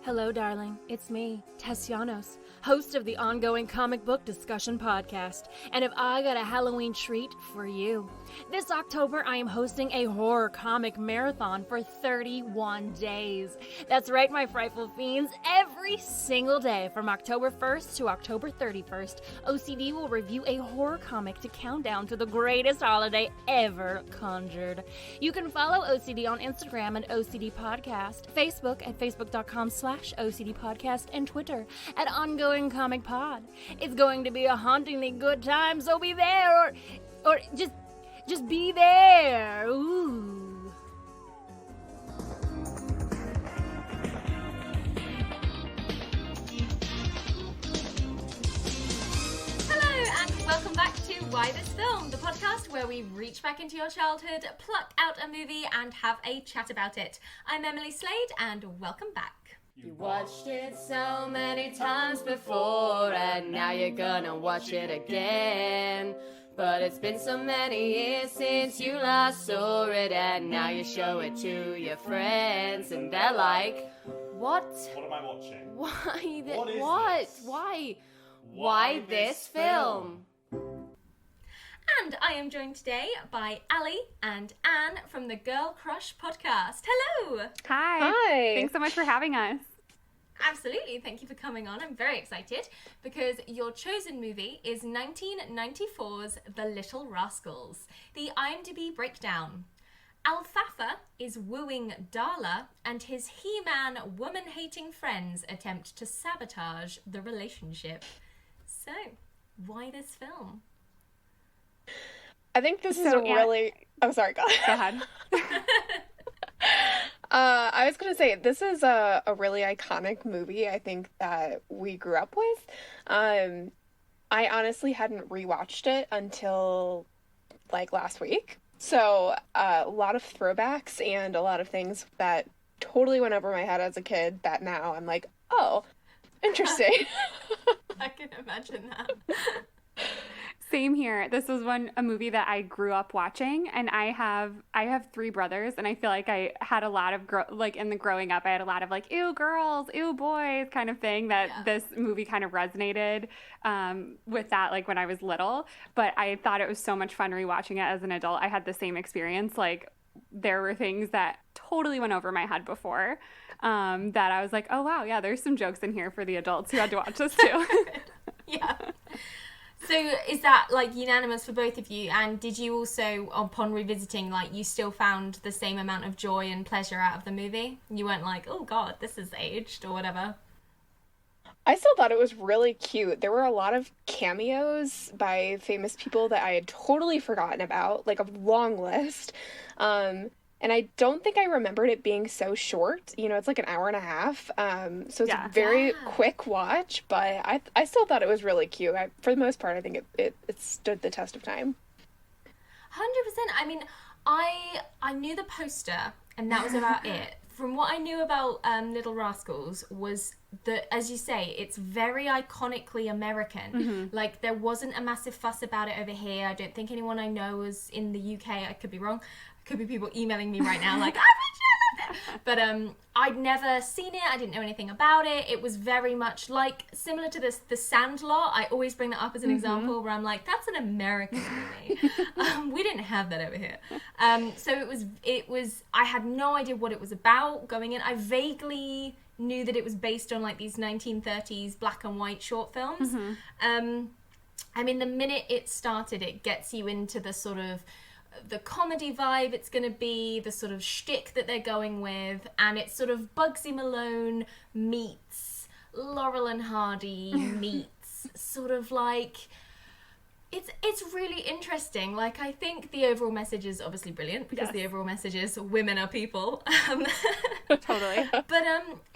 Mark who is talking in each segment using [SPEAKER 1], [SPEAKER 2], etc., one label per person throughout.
[SPEAKER 1] Hello, darling. It's me, Tessianos, host of the ongoing comic book discussion podcast. And if I got a Halloween treat for you, this October I am hosting a horror comic marathon for 31 days. That's right, my frightful fiends. Every single day from October 1st to October 31st, OCD will review a horror comic to count down to the greatest holiday ever conjured. You can follow OCD on Instagram at OCD Podcast, Facebook at facebook.com/OCD Podcast, and Twitter at Ongoing Comic Pod. It's going to be a hauntingly good time, so be there or just be there. Ooh.
[SPEAKER 2] Hello and welcome back to Why This Film, the podcast where we reach back into your childhood, pluck out a movie and have a chat about it. I'm Emily Slade and welcome back.
[SPEAKER 3] You watched it so many times before and now you're gonna watch it again. But it's been so many years since you last saw it and now you show it to your friends and they're like, What?
[SPEAKER 4] What am I watching?
[SPEAKER 3] Why this?
[SPEAKER 4] What is this?
[SPEAKER 3] Why this film?
[SPEAKER 2] And I am joined today by Ali and Anne from the Girl Crush podcast. Hello!
[SPEAKER 5] Hi.
[SPEAKER 6] Hi.
[SPEAKER 5] Thanks so much for having us.
[SPEAKER 2] Absolutely, thank you for coming on. I'm very excited because your chosen movie is 1994's The Little Rascals. The IMDb breakdown. Alfalfa is wooing Darla and his He-Man woman-hating friends attempt to sabotage the relationship. So, why this film?
[SPEAKER 6] I think this is
[SPEAKER 5] So,
[SPEAKER 6] really... Oh, sorry, go ahead.
[SPEAKER 5] Go ahead.
[SPEAKER 6] I was going to say, this is a really iconic movie, I think, that we grew up with. I honestly hadn't rewatched it until, last week. So, a lot of throwbacks and a lot of things that totally went over my head as a kid that now I'm like, oh, interesting.
[SPEAKER 2] I can imagine that.
[SPEAKER 5] Same here. This was a movie that I grew up watching, and I have three brothers, and I feel like I had a lot of in the growing up, I had a lot of ew girls, ew boys kind of thing that This movie kind of resonated with that when I was little. But I thought it was so much fun rewatching it as an adult. I had the same experience. There were things that totally went over my head before that I was like, oh wow, yeah, there's some jokes in here for the adults who had to watch this too.
[SPEAKER 2] Yeah. So is that unanimous for both of you? And did you also, upon revisiting, you still found the same amount of joy and pleasure out of the movie? You weren't like, oh god, this is aged or whatever?
[SPEAKER 6] I still thought it was really cute. There were a lot of cameos by famous people that I had totally forgotten about, a long list. And I don't think I remembered it being so short. It's an hour and a half. So it's a very quick watch, but I still thought it was really cute. For the most part, I think it stood the test of time.
[SPEAKER 2] 100%. I mean, I knew the poster, and that was about it. From what I knew about Little Rascals was that, as you say, it's very iconically American.
[SPEAKER 5] Mm-hmm.
[SPEAKER 2] There wasn't a massive fuss about it over here. I don't think anyone I know was in the UK. I could be wrong. Could be people emailing me right now I bet you I loved it. But I'd never seen it. I didn't know anything about it. It was very much similar to the Sandlot. I always bring that up as an example where I'm like, that's an American movie. We didn't have that over here. So it was. I had no idea what it was about going in. I vaguely knew that it was based on these 1930s black and white short films. I mean, the minute it started, it gets you into the sort of the comedy vibe it's going to be, the sort of shtick that they're going with, and it's sort of Bugsy Malone meets Laurel and Hardy meets sort of it's really interesting. I think the overall message is obviously brilliant because the overall message is women are people.
[SPEAKER 5] Totally.
[SPEAKER 2] But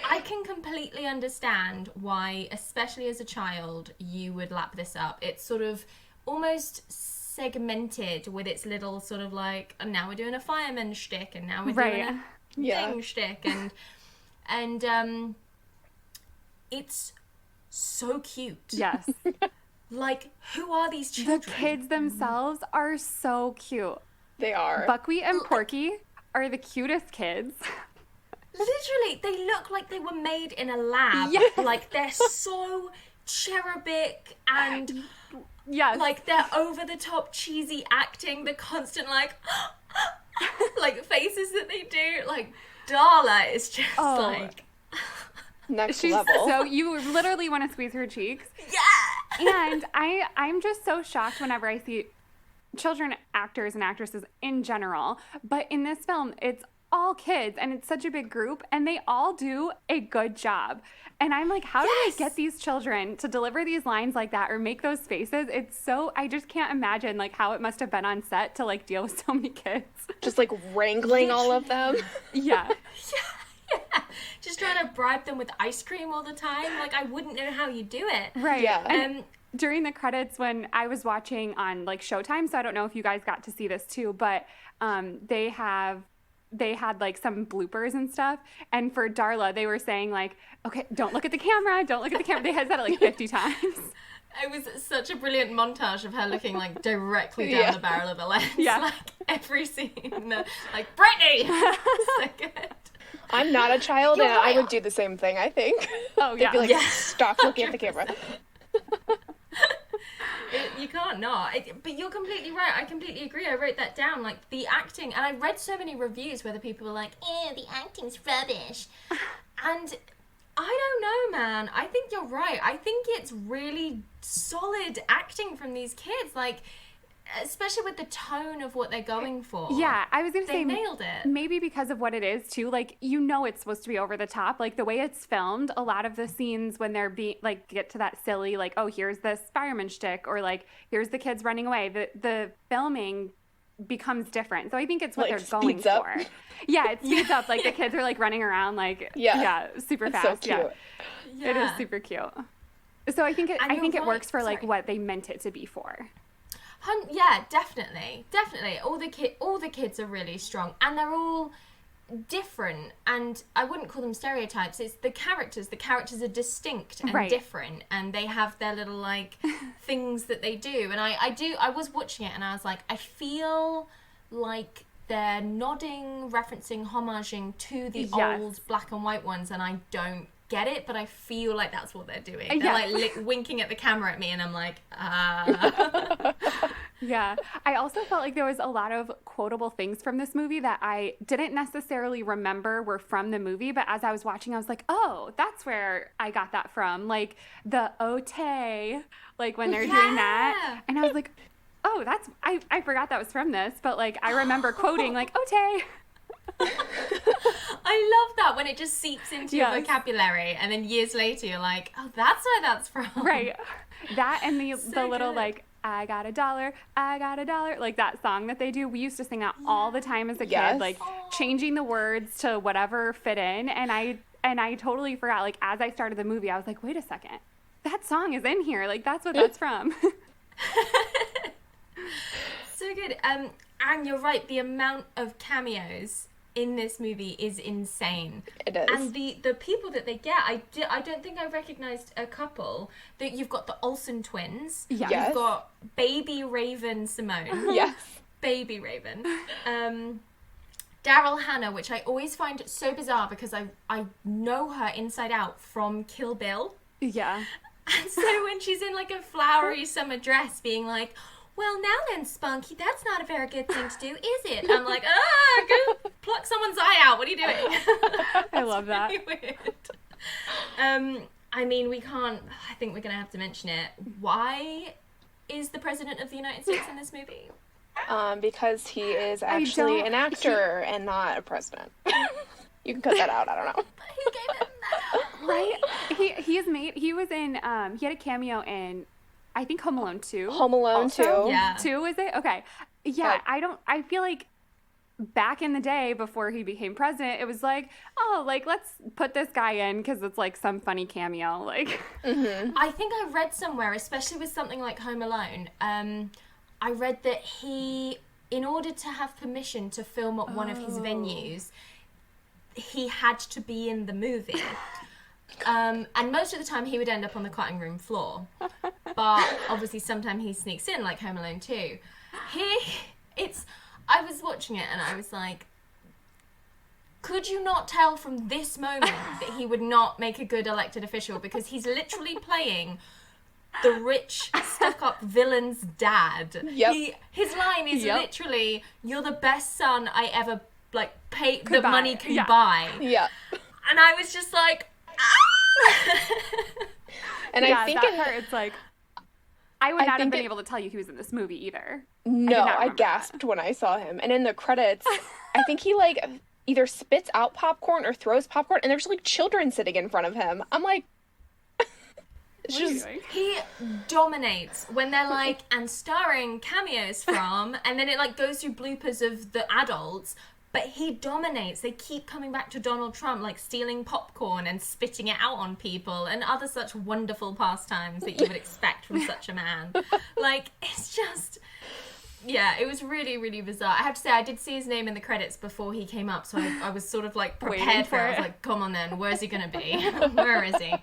[SPEAKER 2] I can completely understand why, especially as a child, you would lap this up. It's sort of almost segmented with its little sort of and now we're doing a fireman shtick and now we're doing a thing shtick and it's so cute.
[SPEAKER 5] Yes.
[SPEAKER 2] Who are these children?
[SPEAKER 5] The kids themselves are so cute.
[SPEAKER 6] They are.
[SPEAKER 5] Buckwheat and Porky are the cutest kids.
[SPEAKER 2] Literally, they look like they were made in a lab.
[SPEAKER 5] Yes.
[SPEAKER 2] Like, they're so cherubic and
[SPEAKER 5] Yes.
[SPEAKER 2] like they're over the top cheesy acting, the constant like like faces that they do. Like Darla is just like
[SPEAKER 6] Next
[SPEAKER 5] She's
[SPEAKER 6] level.
[SPEAKER 5] so you literally want to squeeze her cheeks.
[SPEAKER 2] yeah.
[SPEAKER 5] And I'm just so shocked whenever I see children actors and actresses in general. But in this film, it's all kids and it's such a big group and they all do a good job. And I'm like, how do they get these children to deliver these lines like that or make those faces? It's so, I just can't imagine like how it must have been on set to like deal with so many kids.
[SPEAKER 6] Just like wrangling all of them.
[SPEAKER 5] Yeah.
[SPEAKER 2] Yeah. Just trying to bribe them with ice cream all the time. Like, I wouldn't know how you do it.
[SPEAKER 5] Right.
[SPEAKER 6] Yeah.
[SPEAKER 5] And during the credits when I was watching on like Showtime, so I don't know if you guys got to see this too, but they had like some bloopers and stuff. And for Darla, they were saying like, okay, don't look at the camera. Don't look at the camera. They had said it like 50 times.
[SPEAKER 2] It was such a brilliant montage of her looking like directly down the barrel of the lens.
[SPEAKER 5] Yeah.
[SPEAKER 2] Like every scene. Like, Brittany! So good.
[SPEAKER 6] I'm not a child,
[SPEAKER 2] You're
[SPEAKER 6] and I
[SPEAKER 2] right.
[SPEAKER 6] would do the same thing, I think.
[SPEAKER 5] Oh, yeah.
[SPEAKER 6] They'd be like,
[SPEAKER 2] Yeah.
[SPEAKER 6] stop looking at the camera.
[SPEAKER 2] You can't not. But you're completely right. I completely agree. I wrote that down. Like, the acting, and I read so many reviews where the people were like, ew, the acting's rubbish. And I don't know, man. I think you're right. I think it's really solid acting from these kids. Like, especially with the tone of what they're going for.
[SPEAKER 5] Yeah, I was going to
[SPEAKER 2] They
[SPEAKER 5] say
[SPEAKER 2] nailed it.
[SPEAKER 5] maybe because of what it is too. Like, you know, it's supposed to be over the top. Like the way it's filmed, a lot of the scenes when they're being like get to that silly like, oh, here's this fireman shtick or like here's the kids running away. The filming becomes different. So I think it's what
[SPEAKER 6] Like,
[SPEAKER 5] they're going
[SPEAKER 6] speeds up.
[SPEAKER 5] for. Yeah, it speeds up. Like the kids are like running around like super
[SPEAKER 6] It's
[SPEAKER 5] fast.
[SPEAKER 6] so cute.
[SPEAKER 5] Yeah. It is super cute. So I think
[SPEAKER 2] And
[SPEAKER 5] I think
[SPEAKER 2] you're
[SPEAKER 5] it works
[SPEAKER 2] right.
[SPEAKER 5] for like
[SPEAKER 2] Sorry.
[SPEAKER 5] what they meant it to be for.
[SPEAKER 2] Yeah, definitely. All the kids are really strong, and they're all different. And I wouldn't call them stereotypes. It's the characters. The characters are distinct and
[SPEAKER 5] Right.
[SPEAKER 2] different, and they have their little like things that they do. And I was watching it, and I was like, I feel like they're nodding, referencing, homaging to the
[SPEAKER 5] Yes.
[SPEAKER 2] old black and white ones, and I don't get it, but I feel like that's what they're doing. They're
[SPEAKER 5] Yeah.
[SPEAKER 2] like winking at the camera at me, and I'm like, ah.
[SPEAKER 5] Yeah. I also felt like there was a lot of quotable things from this movie that I didn't necessarily remember were from the movie, but as I was watching, I was like, oh, that's where I got that from. Like the ote, like when they're doing that. And I was like, oh, I forgot that was from this, but like I remember quoting like ote.
[SPEAKER 2] I love that when it just seeps into your
[SPEAKER 5] Yes.
[SPEAKER 2] vocabulary, and then years later you're like, oh, that's where that's from.
[SPEAKER 5] Right. That and the little
[SPEAKER 2] good.
[SPEAKER 5] like, I got $1, like that song that they do. We used to sing that all the time as a
[SPEAKER 6] Yes.
[SPEAKER 5] kid, like changing the words to whatever fit in. And I totally forgot, like as I started the movie, I was like, wait a second, that song is in here. Like that's what that's from.
[SPEAKER 2] So good. And you're right, the amount of cameos in this movie is insane.
[SPEAKER 6] It is.
[SPEAKER 2] And the people that they get, I don't think I recognized a couple. That you've got the Olsen twins.
[SPEAKER 5] Yeah.
[SPEAKER 6] Yes.
[SPEAKER 2] You've got baby Raven Simone.
[SPEAKER 6] Yes.
[SPEAKER 2] Baby Raven. Daryl Hannah, which I always find so bizarre because I know her inside out from Kill Bill.
[SPEAKER 5] Yeah.
[SPEAKER 2] And so when she's in like a flowery summer dress being like, well, now then, Spunky, that's not a very good thing to do, is it? I'm like, go pluck someone's eye out. What are you doing?
[SPEAKER 5] I love that.
[SPEAKER 2] Really weird. I mean, I think we're going to have to mention it. Why is the President of the United States in this movie?
[SPEAKER 6] Because he is actually
[SPEAKER 5] don't-
[SPEAKER 6] an actor and not a president. You can cut that out. I don't know.
[SPEAKER 2] Who gave him that?
[SPEAKER 5] Right? He was in he had a cameo in I think Home Alone 2.
[SPEAKER 6] Home Alone
[SPEAKER 5] also.
[SPEAKER 6] 2.
[SPEAKER 2] Yeah.
[SPEAKER 5] 2 is it? Okay. Yeah, I feel like back in the day before he became president, it was like, oh, like let's put this guy in because it's like some funny cameo. Like
[SPEAKER 2] I think I read somewhere, especially with something like Home Alone, I read that he, in order to have permission to film at one of his venues, he had to be in the movie. And most of the time he would end up on the cutting room floor. But obviously sometimes he sneaks in, like Home Alone 2. I was watching it and I was like, could you not tell from this moment that he would not make a good elected official? Because he's literally playing the rich, stuck-up villain's dad.
[SPEAKER 6] Yep.
[SPEAKER 2] His line is literally, "You're the best son I ever, like, paid
[SPEAKER 5] Could
[SPEAKER 2] that
[SPEAKER 5] buy.
[SPEAKER 2] money can
[SPEAKER 5] Yeah.
[SPEAKER 2] buy."
[SPEAKER 6] Yeah.
[SPEAKER 2] And I was just like, ah!
[SPEAKER 6] And I think
[SPEAKER 5] that part, it's like, I would
[SPEAKER 6] I
[SPEAKER 5] not have
[SPEAKER 6] think
[SPEAKER 5] been
[SPEAKER 6] it-
[SPEAKER 5] able to tell you he was in this movie either.
[SPEAKER 6] no,
[SPEAKER 5] not
[SPEAKER 6] I
[SPEAKER 5] remember
[SPEAKER 6] gasped when I saw him. And in the credits, I think he like either spits out popcorn or throws popcorn, and there's like children sitting in front of him. I'm like, it's
[SPEAKER 5] What are you
[SPEAKER 6] just
[SPEAKER 5] doing?
[SPEAKER 2] He dominates when they're like, and starring cameos from, and then it like goes through bloopers of the adults, but he dominates. They keep coming back to Donald Trump, like stealing popcorn and spitting it out on people and other such wonderful pastimes that you would expect from such a man. Like, it's just, yeah, it was really, really bizarre. I have to say, I did see his name in the credits before he came up, so I was sort of like
[SPEAKER 5] Waiting
[SPEAKER 2] prepared for
[SPEAKER 5] for
[SPEAKER 2] it. I was
[SPEAKER 5] it.
[SPEAKER 2] like, come on then, where's he gonna be? Where is he?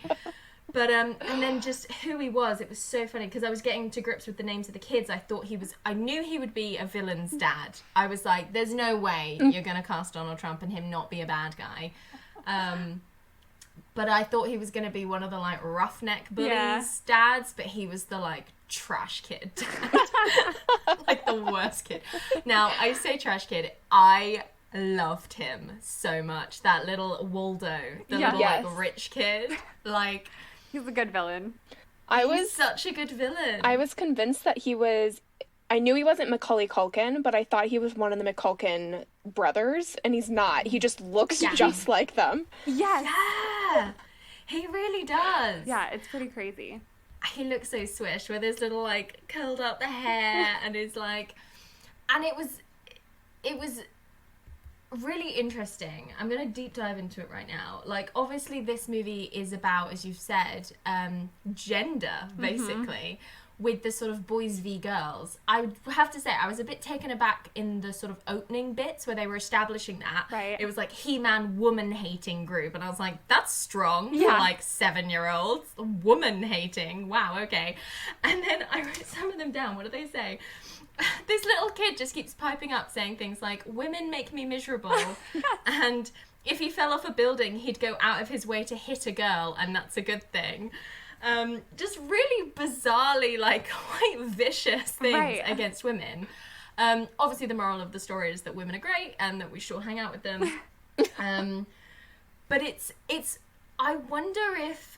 [SPEAKER 2] But and then just who he was, it was so funny because I was getting to grips with the names of the kids. I knew he would be a villain's dad. I was like, there's no way you're gonna cast Donald Trump and him not be a bad guy. But I thought he was gonna be one of the like roughneck bullies dads, but he was the like trash kid dad. Like the worst kid. Now, I say trash kid, I loved him so much. That little Waldo, the little
[SPEAKER 6] Yes.
[SPEAKER 2] like rich kid. Like,
[SPEAKER 5] He's a good villain.
[SPEAKER 2] he's such a good villain.
[SPEAKER 6] I was convinced that he was. I knew he wasn't Macaulay Culkin, but I thought he was one of the McCulkin brothers, and he's not. He just looks just like them.
[SPEAKER 5] Yes.
[SPEAKER 2] Yeah, he really does.
[SPEAKER 5] Yeah, it's pretty crazy.
[SPEAKER 2] He looks so swish with his little like curled up the hair and his like, and it was really interesting. I'm gonna deep dive into it right now. Like, obviously this movie is about, as you've said, gender basically, with the sort of boys v girls. I would have to say I was a bit taken aback in the sort of opening bits where they were establishing that.
[SPEAKER 5] Right.
[SPEAKER 2] It was like He-Man woman hating group, and I was like, that's strong for
[SPEAKER 5] Yeah.
[SPEAKER 2] like 7-year-olds. Woman hating, wow, okay. And then I wrote some of them down. What do they say? This little kid just keeps piping up saying things like, women make me miserable, and if he fell off a building, he'd go out of his way to hit a girl, and that's a good thing. Just really bizarrely, like, quite vicious things
[SPEAKER 5] Right.
[SPEAKER 2] against women. Obviously, the moral of the story is that women are great, and that we should all hang out with them. But it's, I wonder if,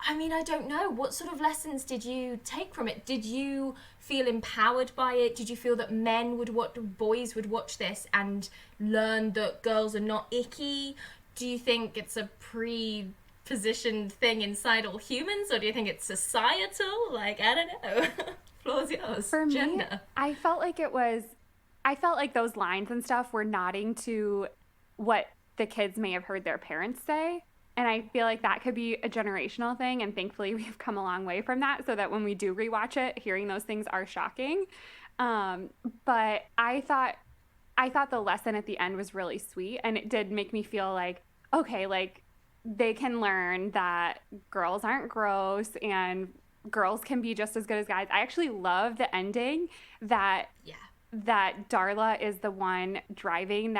[SPEAKER 2] I mean, I don't know. What sort of lessons did you take from it? Did you feel empowered by it? Did you feel that boys would watch this and learn that girls are not icky? Do you think it's a pre-positioned thing inside all humans, or do you think it's societal? Like, I don't know. Floor's yours.
[SPEAKER 5] For me,
[SPEAKER 2] Gender.
[SPEAKER 5] I felt like those lines and stuff were nodding to what the kids may have heard their parents say. And I feel like that could be a generational thing, and thankfully we've come a long way from that, so that when we do rewatch it, hearing those things are shocking. But I thought the lesson at the end was really sweet, and it did make me feel like, okay, like they can learn that girls aren't gross and girls can be just as good as guys. I actually love the ending that Darla is the one driving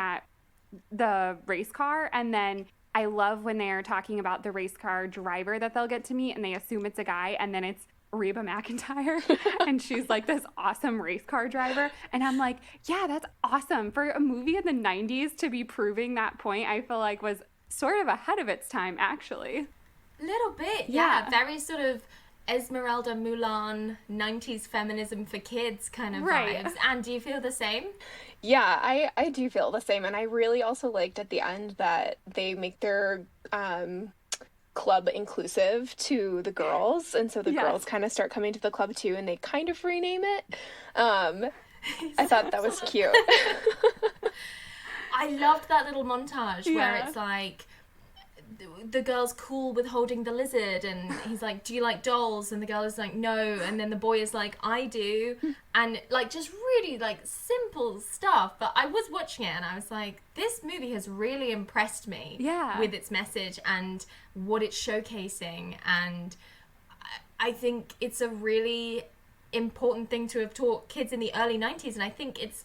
[SPEAKER 5] the race car, and then I love when they're talking about the race car driver that they'll get to meet, and they assume it's a guy, and then it's Reba McEntire, and she's like this awesome race car driver, and I'm like, yeah, that's awesome. For a movie in the 90s to be proving that point, I feel like was sort of ahead of its time, actually.
[SPEAKER 2] Little bit,
[SPEAKER 5] Yeah.
[SPEAKER 2] Very sort of Esmeralda Mulan 90s feminism for kids kind of
[SPEAKER 5] Right.
[SPEAKER 2] vibes. And do you feel the same?
[SPEAKER 6] Yeah, I do feel the same, and I really also liked at the end that they make their club inclusive to the girls, and so the
[SPEAKER 5] Yes.
[SPEAKER 6] girls kind of start coming to the club too, and they kind of rename it. I thought that was cute.
[SPEAKER 2] I loved that little montage where
[SPEAKER 5] Yeah.
[SPEAKER 2] it's like the girl's cool with holding the lizard, and he's like, do you like dolls? And the girl is like, no. And then the boy is like, I do. And like, just really like simple stuff. But I was watching it and I was like, this movie has really impressed me with its message and what it's showcasing. And I think it's a really important thing to have taught kids in the early 90s. And I think it's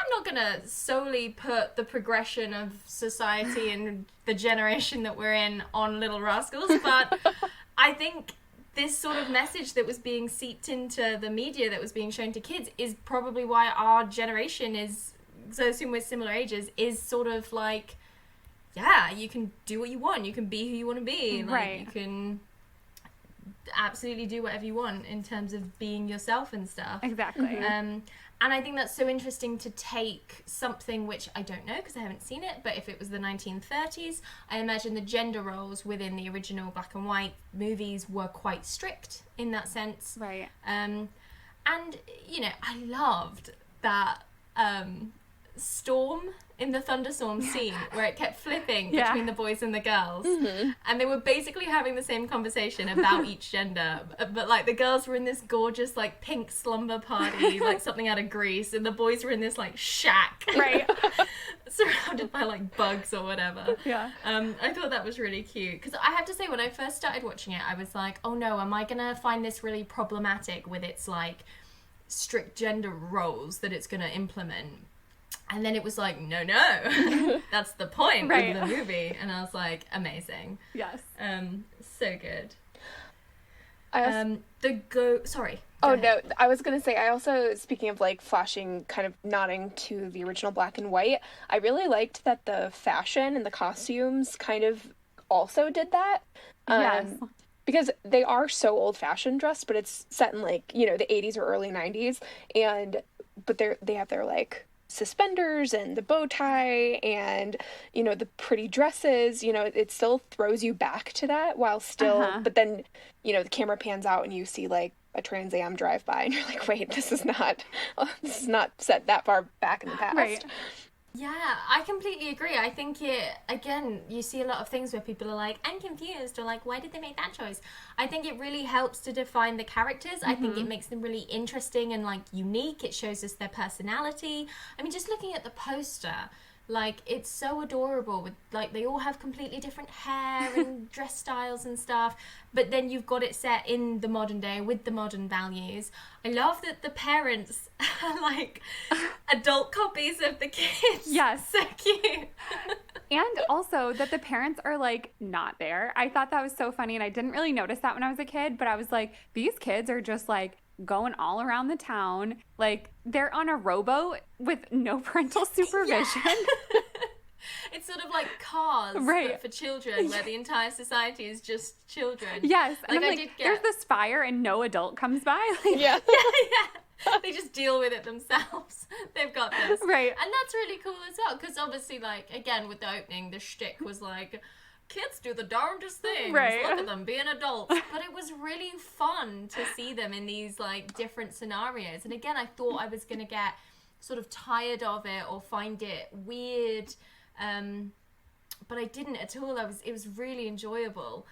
[SPEAKER 2] I'm not gonna solely put the progression of society and the generation that we're in on Little Rascals, but I think this sort of message that was being seeped into the media that was being shown to kids is probably why our generation is, so assume we're similar ages, is sort of like, yeah, you can do what you want, you can be who you want to be, like,
[SPEAKER 5] Right.
[SPEAKER 2] you can absolutely do whatever you want in terms of being yourself and stuff.
[SPEAKER 5] Exactly.
[SPEAKER 2] And I think that's so interesting to take something which I don't know because I haven't seen it, but if it was the 1930s, I imagine the gender roles within the original black and white movies were quite strict in that sense.
[SPEAKER 5] Right.
[SPEAKER 2] And, you know, I loved that storm in the thunderstorm scene where it kept flipping
[SPEAKER 5] Yeah.
[SPEAKER 2] between the boys and the girls, and they were basically having the same conversation about each gender, but like the girls were in this gorgeous like pink slumber party like something out of Greece, and the boys were in this like shack
[SPEAKER 5] Right.
[SPEAKER 2] surrounded by like bugs or whatever.
[SPEAKER 5] Yeah.
[SPEAKER 2] I thought that was really cute because I have to say when I first started watching it I was like, oh no, am I gonna find this really problematic with its like strict gender roles that it's gonna implement? And then it was like, no, that's the point
[SPEAKER 5] Right.
[SPEAKER 2] of the movie. And I was like, amazing.
[SPEAKER 5] Yes.
[SPEAKER 2] So good.
[SPEAKER 6] I also,
[SPEAKER 2] Sorry.
[SPEAKER 6] oh
[SPEAKER 2] Go ahead.
[SPEAKER 6] no, I was gonna say, I also, speaking of like flashing, kind of nodding to the original black and white, I really liked that the fashion and the costumes kind of also did that.
[SPEAKER 5] Yes.
[SPEAKER 6] Because they are so old-fashioned dressed, but it's set in like, you know, the 80s or early 90s, but they have their like suspenders and the bow tie and, you know, the pretty dresses, you know, it still throws you back to that while still, but then, you know, the camera pans out and you see like a Trans Am drive by and you're like, wait, this is not set that far back in the past.
[SPEAKER 5] Right.
[SPEAKER 2] Yeah, I completely agree. I think again, you see a lot of things where people are like, I'm confused, or like, why did they make that choice? I think it really helps to define the characters. I think it makes them really interesting and like unique. It shows us their personality. I mean, just looking at the poster, like, it's so adorable with, like, they all have completely different hair and dress styles and stuff, but then you've got it set in the modern day with the modern values. I love that the parents are, like, adult copies of the kids.
[SPEAKER 5] Yes.
[SPEAKER 2] So cute.
[SPEAKER 5] And also that the parents are like not there. I thought that was so funny, and I didn't really notice that when I was a kid, but I was like, these kids are just like going all around the town. Like, they're on a rowboat with no parental supervision.
[SPEAKER 2] It's sort of like Cars,
[SPEAKER 5] Right.
[SPEAKER 2] but for children, where the entire society is just children.
[SPEAKER 5] Yes. And
[SPEAKER 2] Like,
[SPEAKER 5] I'm
[SPEAKER 2] I
[SPEAKER 5] like,
[SPEAKER 2] did
[SPEAKER 5] there's
[SPEAKER 2] get...
[SPEAKER 5] this fire and no adult comes by. Like,
[SPEAKER 6] Yeah.
[SPEAKER 2] Yeah. They just deal with it themselves. They've got this.
[SPEAKER 5] Right.
[SPEAKER 2] And that's really cool as well, because obviously, like, again, with the opening, the shtick was like, kids do the darndest things.
[SPEAKER 5] Right.
[SPEAKER 2] Look at them being adults. But it was really fun to see them in these, like, different scenarios. And again, I thought I was going to get sort of tired of it or find it weird. But I didn't at all. It was really enjoyable.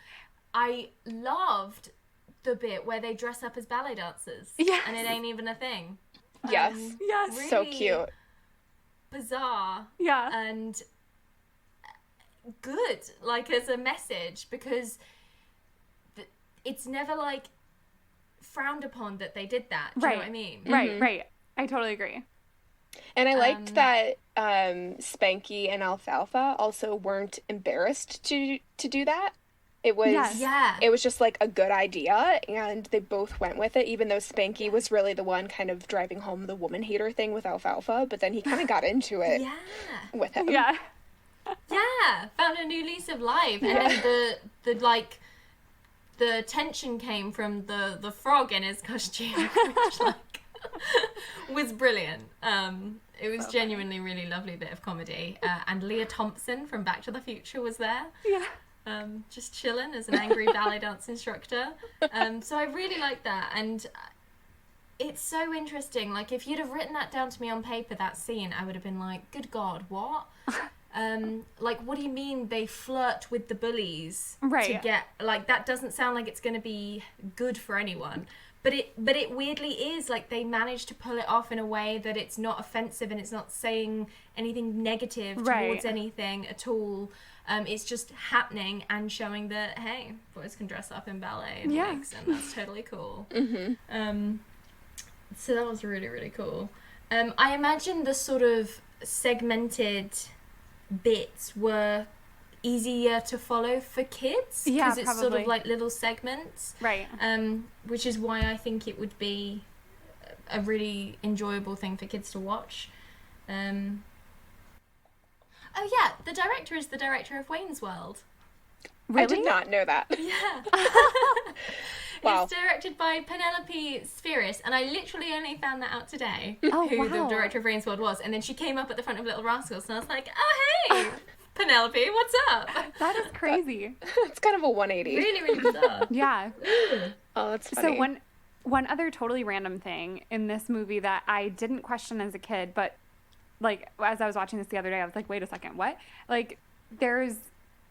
[SPEAKER 2] I loved the bit where they dress up as ballet dancers.
[SPEAKER 5] Yes.
[SPEAKER 2] And it ain't even a thing.
[SPEAKER 6] Yes.
[SPEAKER 5] Yes.
[SPEAKER 6] So
[SPEAKER 2] Really
[SPEAKER 6] cute.
[SPEAKER 2] Bizarre
[SPEAKER 5] Yeah.
[SPEAKER 2] and good, like, as a message, because it's never like frowned upon that they did that. Do you know what I mean?
[SPEAKER 5] Right, right. I totally agree.
[SPEAKER 6] And I liked that Spanky and Alfalfa also weren't embarrassed to do that. It was
[SPEAKER 5] Yes.
[SPEAKER 2] Yeah.
[SPEAKER 6] it was just like a good idea, and they both went with it, even though Spanky was really the one kind of driving home the woman hater thing with Alfalfa, but then he kind of got into it
[SPEAKER 2] Yeah.
[SPEAKER 6] with him.
[SPEAKER 5] Yeah.
[SPEAKER 2] Yeah. Found a new lease of life. And then the tension came from the frog in his costume, which like was brilliant. It was genuinely really lovely bit of comedy. And Leah Thompson from Back to the Future was there.
[SPEAKER 5] Yeah.
[SPEAKER 2] Just chilling as an angry ballet dance instructor. So I really like that. And it's so interesting. Like, if you'd have written that down to me on paper, that scene, I would have been like, good God, what? Like, what do you mean they flirt with the bullies
[SPEAKER 5] Right.
[SPEAKER 2] to get, like, that doesn't sound like it's going to be good for anyone. But it weirdly is. Like, they managed to pull it off in a way that it's not offensive and it's not saying anything negative
[SPEAKER 5] Right.
[SPEAKER 2] towards anything at all. It's just happening and showing that, hey, boys can dress up in ballet and
[SPEAKER 5] Yeah.
[SPEAKER 2] wigs, and that's totally cool. So that was really, really cool. I imagine the sort of segmented bits were easier to follow for kids because it's sort of like little segments,
[SPEAKER 5] right?
[SPEAKER 2] Which is why I think it would be a really enjoyable thing for kids to watch. Oh yeah, the director is the director of Wayne's World.
[SPEAKER 5] Really?
[SPEAKER 6] I did not know that.
[SPEAKER 2] Yeah.
[SPEAKER 6] Wow.
[SPEAKER 2] It's directed by Penelope Spheris, and I literally only found that out today,
[SPEAKER 5] Oh,
[SPEAKER 2] who the
[SPEAKER 5] wow.
[SPEAKER 2] director of Wayne's World was. And then she came up at the front of Little Rascals, and I was like, oh, hey, Penelope, what's up?
[SPEAKER 5] That is crazy.
[SPEAKER 6] It's kind of a 180.
[SPEAKER 2] Really, really bizarre.
[SPEAKER 5] Yeah.
[SPEAKER 6] Oh, that's funny.
[SPEAKER 5] So one other totally random thing in this movie that I didn't question as a kid, but like as I was watching this the other day, I was like, wait a second, what? Like there's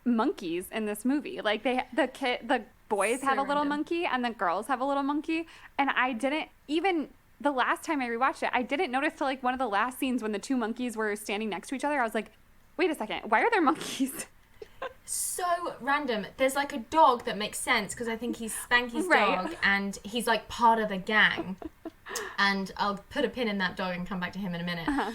[SPEAKER 5] monkeys in this movie. Like the boys
[SPEAKER 2] So
[SPEAKER 5] have a little
[SPEAKER 2] random.
[SPEAKER 5] monkey and the girls have a little monkey, and I didn't even the last time I rewatched it, I didn't notice till like one of the last scenes when the two monkeys were standing next to each other. I was like, wait a second, why are there monkeys?
[SPEAKER 2] So random. There's like a dog that makes sense because I think he's Spanky's
[SPEAKER 5] Right.
[SPEAKER 2] dog, and he's like part of the gang. And I'll put a pin in that dog and come back to him in a minute.
[SPEAKER 5] Uh-huh.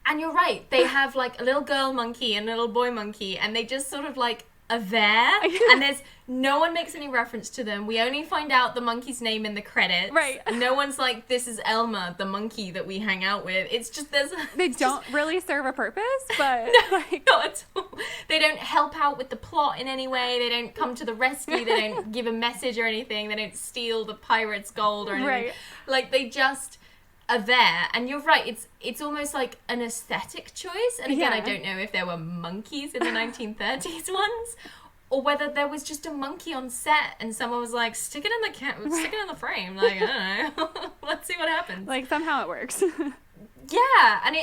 [SPEAKER 2] And you're right, they have like a little girl monkey and a little boy monkey, and they just sort of like are there, and there's no one makes any reference to them. We only find out the monkey's name in the credits.
[SPEAKER 5] Right.
[SPEAKER 2] No one's like, this is Elmer, the monkey that we hang out with. It's just
[SPEAKER 5] They don't really serve a purpose, but like,
[SPEAKER 2] not at all. They don't help out with the plot in any way. They don't come to the rescue. They don't give a message or anything. They don't steal the pirate's gold or anything.
[SPEAKER 5] Right.
[SPEAKER 2] Like they just are there. And you're right. It's almost like an aesthetic choice. And again,
[SPEAKER 5] Yeah.
[SPEAKER 2] I don't know if there were monkeys in the 1930s ones, or whether there was just a monkey on set and someone was like, stick it in the frame. Like, I don't know. Let's see what happens.
[SPEAKER 5] like somehow it works.
[SPEAKER 2] Yeah, and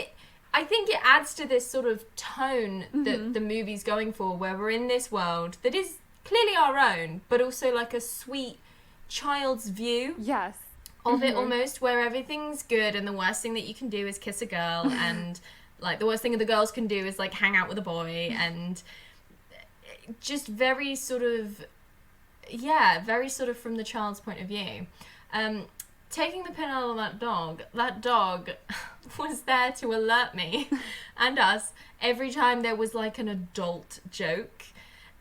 [SPEAKER 2] I think it adds to this sort of tone that the movie's going for, where we're in this world that is clearly our own, but also like a sweet child's view
[SPEAKER 5] Yes.
[SPEAKER 2] of it almost, where everything's good and the worst thing that you can do is kiss a girl, and like the worst thing the girls can do is like hang out with a boy, and just very sort of from the child's point of view. Taking the pin out of that dog was there to alert me and us every time there was like an adult joke.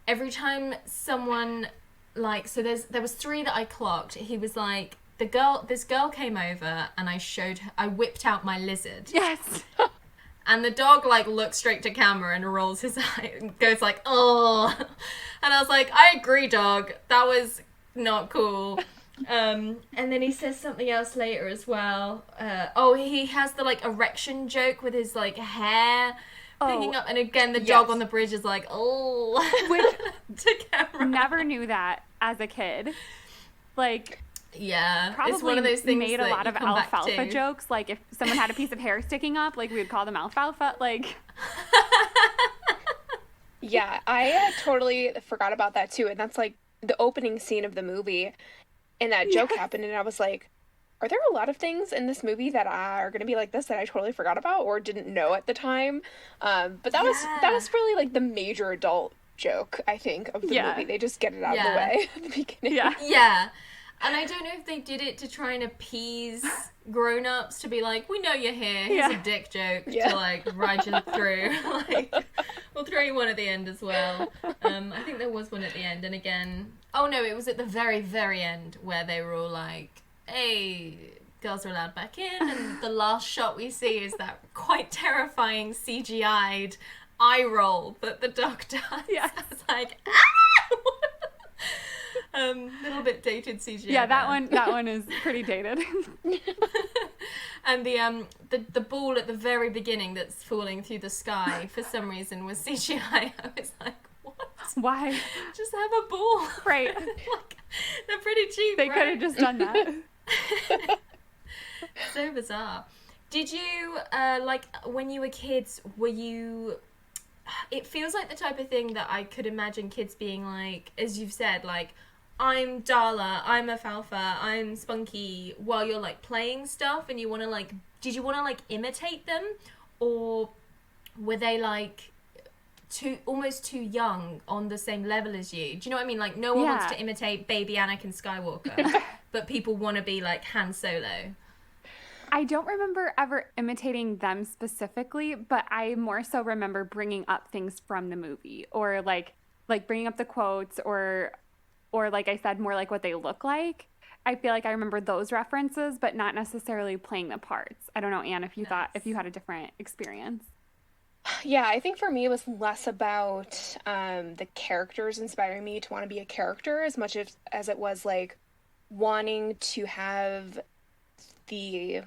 [SPEAKER 2] Every time someone like, so there was 3 that I clocked. He was like, this girl came over and I whipped out my lizard.
[SPEAKER 5] Yes.
[SPEAKER 2] And the dog like looks straight to camera and rolls his eye and goes like, oh. And I was like, I agree, dog. That was not cool. And then he says something else later as well. He has the like erection joke with his like hair picking up. And again, the dog on the bridge is like, oh.
[SPEAKER 5] Which
[SPEAKER 2] to camera.
[SPEAKER 5] never knew that as a kid. Like,
[SPEAKER 2] Yeah,
[SPEAKER 5] probably
[SPEAKER 2] it's one of those things
[SPEAKER 5] made a
[SPEAKER 2] that
[SPEAKER 5] lot
[SPEAKER 2] you
[SPEAKER 5] of
[SPEAKER 2] come back
[SPEAKER 5] alfalfa
[SPEAKER 2] to.
[SPEAKER 5] jokes. Like if someone had a piece of hair sticking up, like we would call them alfalfa. Like,
[SPEAKER 6] Yeah, I totally forgot about that too. And that's like the opening scene of the movie. And that joke happened. And I was like, are there a lot of things in this movie that are going to be like this that I totally forgot about or didn't know at the time? But that was really like the major adult joke, I think, of the movie. They just get it out of the way at the beginning.
[SPEAKER 5] yeah.
[SPEAKER 2] Yeah. And I don't know if they did it to try and appease grown-ups, to be like, we know you're here, here's a dick joke to like ride you through. Like, we'll throw you one at the end as well. I think there was one at the end, and again, oh no, it was at the very, very end where they were all like, hey, girls are allowed back in, and the last shot we see is that quite terrifying CGI'd eye roll that the dog does.
[SPEAKER 5] Yes.
[SPEAKER 2] It's like, ah! Little bit dated CGI.
[SPEAKER 5] Yeah,
[SPEAKER 2] there.
[SPEAKER 5] that one is pretty dated.
[SPEAKER 2] And the ball at the very beginning that's falling through the sky for some reason was CGI. I was like, what?
[SPEAKER 5] Why?
[SPEAKER 2] Just have a ball.
[SPEAKER 5] Right.
[SPEAKER 2] Like, they're pretty cheap.
[SPEAKER 5] They
[SPEAKER 2] right?
[SPEAKER 5] could have just done that.
[SPEAKER 2] So bizarre. Did you like when you were kids? Were you? It feels like the type of thing that I could imagine kids being like, as you've said, like, I'm Darla, I'm Alfalfa, I'm Spunky, while you're like playing stuff, and you want to like, did you want to like imitate them, or were they like almost too young on the same level as you? Do you know what I mean? Like, no one wants to imitate baby Anakin Skywalker, but people want to be like Han Solo.
[SPEAKER 5] I don't remember ever imitating them specifically, but I more so remember bringing up things from the movie, or like bringing up the quotes, or like I said, more like what they look like. I feel like I remember those references, but not necessarily playing the parts. I don't know, Anne, if you had a different experience.
[SPEAKER 6] Yeah, I think for me it was less about the characters inspiring me to want to be a character as much as it was like wanting to have the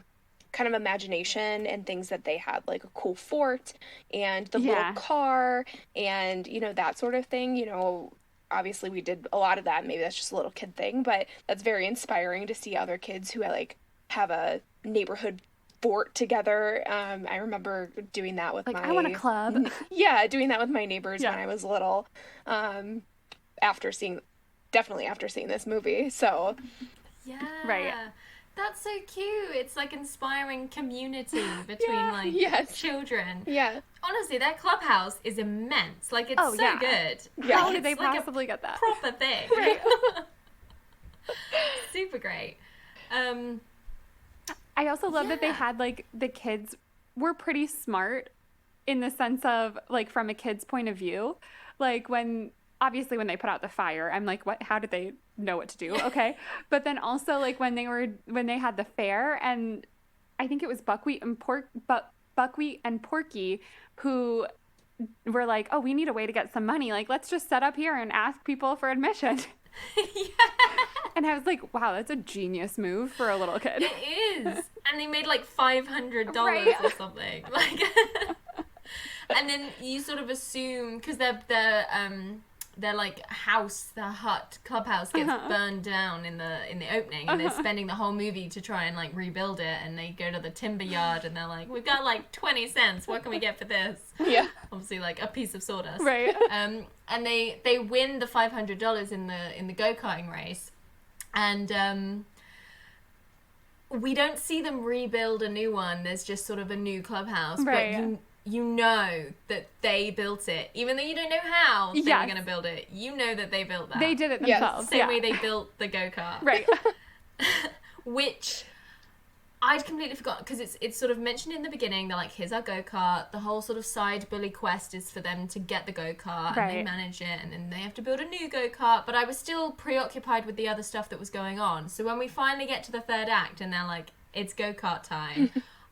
[SPEAKER 6] kind of imagination and things that they had, like a cool fort and the little car and, you know, that sort of thing. You know, obviously we did a lot of that. Maybe that's just a little kid thing, but that's very inspiring to see other kids who like have a neighborhood fort together. I remember doing that with
[SPEAKER 5] I want a club.
[SPEAKER 6] Yeah, doing that with my neighbors when I was little. After seeing this movie. So
[SPEAKER 2] yeah,
[SPEAKER 5] right.
[SPEAKER 2] That's so cute. It's like inspiring community between children.
[SPEAKER 6] Yeah.
[SPEAKER 2] Honestly, their clubhouse is immense. Like, it's so good.
[SPEAKER 6] Yeah.
[SPEAKER 5] How did they
[SPEAKER 2] It's like
[SPEAKER 5] possibly get that?
[SPEAKER 2] proper thing.
[SPEAKER 6] Right.
[SPEAKER 2] Super great.
[SPEAKER 5] I also love that they had, like, the kids were pretty smart in the sense of, like, from a kid's point of view. Like, obviously when they put out the fire, I'm like, what? How did they know what to do? Okay. But then also, like, when they had the fair, and I think it was Buckwheat and Porky who were like, oh, we need a way to get some money. Like, let's just set up here and ask people for admission. And I was like, wow, that's a genius move for a little kid.
[SPEAKER 2] It is. And they made like $500 or something. Like, and then you sort of assume, because their like house, their hut, clubhouse gets burned down in the opening, and they're spending the whole movie to try and like rebuild it, and they go to the timber yard and they're like, we've got like 20 cents, what can we get for this?
[SPEAKER 6] Yeah.
[SPEAKER 2] Obviously like a piece of sawdust.
[SPEAKER 5] Right.
[SPEAKER 2] And they win the $500 in the go-karting race, and we don't see them rebuild a new one. There's just sort of a new clubhouse,
[SPEAKER 5] right.
[SPEAKER 2] But you know that they built it, even though you don't know how they were going to build it. You know that they built that.
[SPEAKER 5] They did it themselves.
[SPEAKER 2] Same way they built the go-kart.
[SPEAKER 5] Right.
[SPEAKER 2] Which I'd completely forgot, because it's sort of mentioned in the beginning. They're like, here's our go-kart. The whole sort of side bully quest is for them to get the go-kart, and they manage it, and then they have to build a new go-kart. But I was still preoccupied with the other stuff that was going on. So when we finally get to the third act and they're like, it's go-kart time,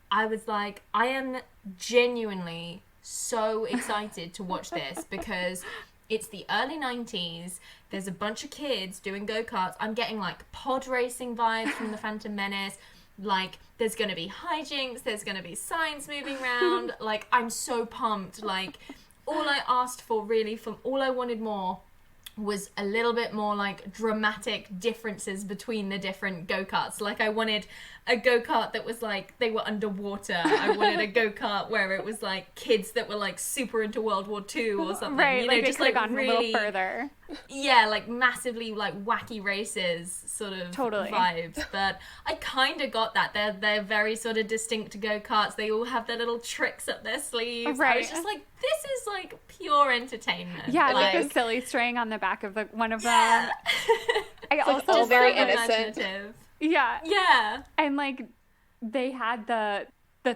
[SPEAKER 2] I was like, I am genuinely so excited to watch this, because it's the early 90s. There's a bunch of kids doing go-karts. I'm getting like pod racing vibes from the Phantom Menace. Like, there's going to be hijinks. There's going to be signs moving around. Like, I'm so pumped. Like, all I asked for, really, all I wanted more was a little bit more like dramatic differences between the different go-karts. Like, I wanted a go-kart that was like they were underwater. I wanted a go-kart where it was like kids that were like super into World War II or something.
[SPEAKER 5] Right,
[SPEAKER 2] you know,
[SPEAKER 5] like
[SPEAKER 2] just
[SPEAKER 5] they could have
[SPEAKER 2] like
[SPEAKER 5] gone
[SPEAKER 2] really
[SPEAKER 5] a little further.
[SPEAKER 2] Yeah, like massively like wacky races sort of vibes. But I kind of got that. They're very sort of distinct go-karts. They all have their little tricks up their sleeves.
[SPEAKER 5] Right.
[SPEAKER 2] I was just like, this is like pure entertainment.
[SPEAKER 5] Yeah, like the silly string on the back of one of them. I also
[SPEAKER 6] all very
[SPEAKER 2] so
[SPEAKER 6] innocent.
[SPEAKER 2] imaginative.
[SPEAKER 5] Yeah.
[SPEAKER 2] Yeah.
[SPEAKER 5] And like they had the